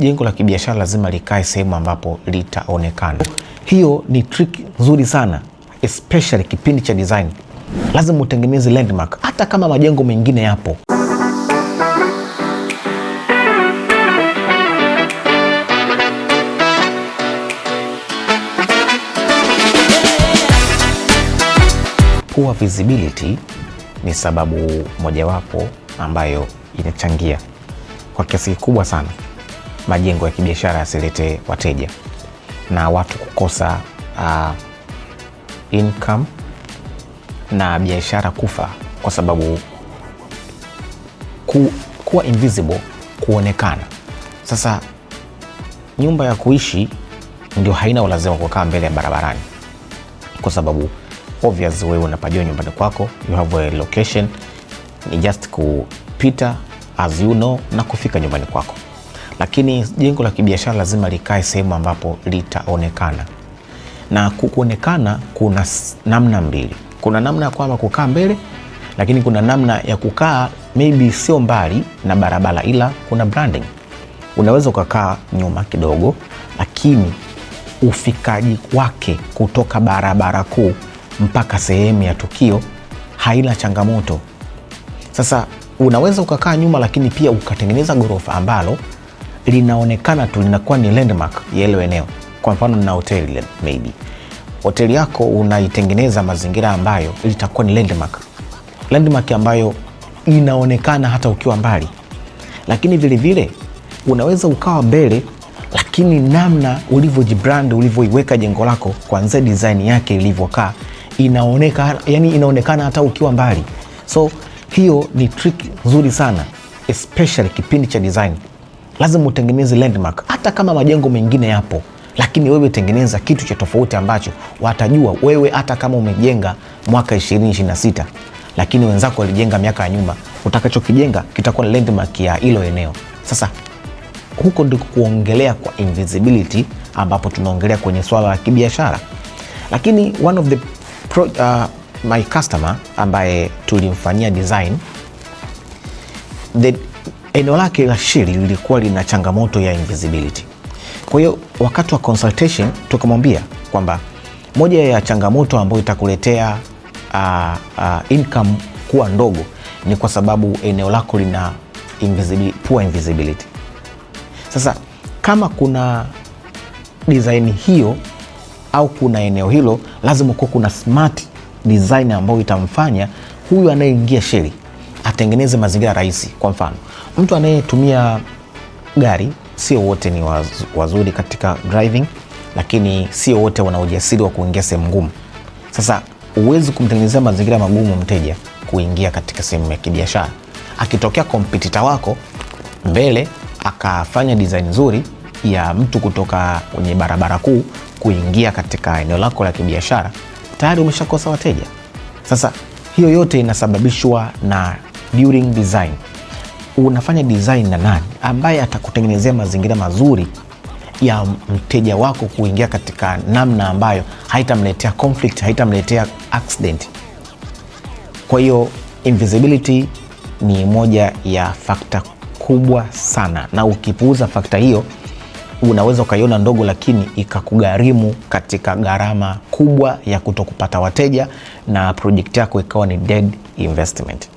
Jengo la kibiashara lazima likae sehemu ambapo litaonekana. Hiyo ni trick nzuri sana, especially kipindi cha design. Lazima utengeneze landmark hata kama majengo mengine yapo. Poor visibility ni sababu mojawapo ambayo inachangia kwa kiasi kikubwa sana majengo ya kibiashara yasilete wateja na watu kukosa income na biashara kufa, kwa sababu kuwa invisible, kuonekana. Sasa nyumba ya kuishi ndio haina ulazima kukaa mbele ya barabarani, kwa sababu obvious wewe unapajua nyumbani kwako, you have a location, ni just kupita as you know na kufika nyumbani kwako. Lakini jengo la kibiashara lazima likae sehemu ambapo litaonekana. Na kuonekana kuna namna mbili. Kuna namna ya kwamba kukaa mbele, lakini kuna namna ya kukaa maybe sio mbali na barabara, ila kuna branding. Unaweza ukakaa nyuma kidogo, lakini ufikaji wake kutoka barabara kuu mpaka sehemu ya tukio haina changamoto. Sasa unaweza ukakaa nyuma, lakini pia ukatengeneza ghorofa ambalo linaonekana tu, linakuwa ni landmark ya ile eneo. Kwa mfano na hoteli, maybe hoteli yako unaitengeneza mazingira ambayo litakuwa ni landmark ambayo inaonekana hata ukiwa mbali. Lakini vile vile unaweza ukawa mbele, lakini namna ulivyojibrand, ulivyoiweka jengo lako kuanzia design yake ilivyokaa inaonekana hata ukiwa mbali. So hiyo ni trick nzuri sana, especially kipindi cha design. Lazima utengeneze landmark hata kama majengo mengine yapo, lakini wewe tengeneza kitu cha tofauti ambacho watajua wewe. Hata kama umejenga mwaka 2026 lakini wenzako walijenga miaka ya nyuma, utakachokijenga kitakuwa landmark ya hilo eneo. Sasa huko ndiko kuongelea kwa invisibility, ambapo tunaongelea kwenye swala la kibiashara. Lakini one of the my customer ambaye tulimfanyia design, eneo lake la shiri lilikuwa lina changamoto ya invisibility. Kwa hiyo wakati wa consultation tukamwambia kwamba moja ya changamoto ambayo itakuletea income kuwa ndogo ni kwa sababu eneo lako lina poor invisibility. Sasa kama kuna design hiyo au kuna eneo hilo, lazima kuwa kuna smart design ambayo itamfanya huyu anayeingia sheri atengeneze mazingira rahisi. Kwa mfano, mtu anayetumia gari, sio wote ni wazuri katika driving, lakini sio wote wana ujasiri wa kuingia sehemu ngumu. Sasa uwezi kumtengenezea mazingira magumu mteja kuingia katika sehemu ya kibiashara. Akitokea competitor wako mbele akafanya design nzuri ya mtu kutoka kwenye barabara kuu kuingia katika eneo lako la kibiashara, tayari umeshakosa wateja. Sasa hiyo yote inasababishwa na building design. Unafanya design na nani ambaye atakutengenezea mazingira mazuri ya mteja wako kuingia katika namna ambayo haitamletea conflict, haitamletea accident. Kwa hiyo invisibility ni moja ya fakta kubwa sana, na ukipuuza fakta hiyo unaweza ukaiona ndogo, lakini ikakugharimu katika gharama kubwa ya kutokupata wateja na project yako ikawa ni dead investment.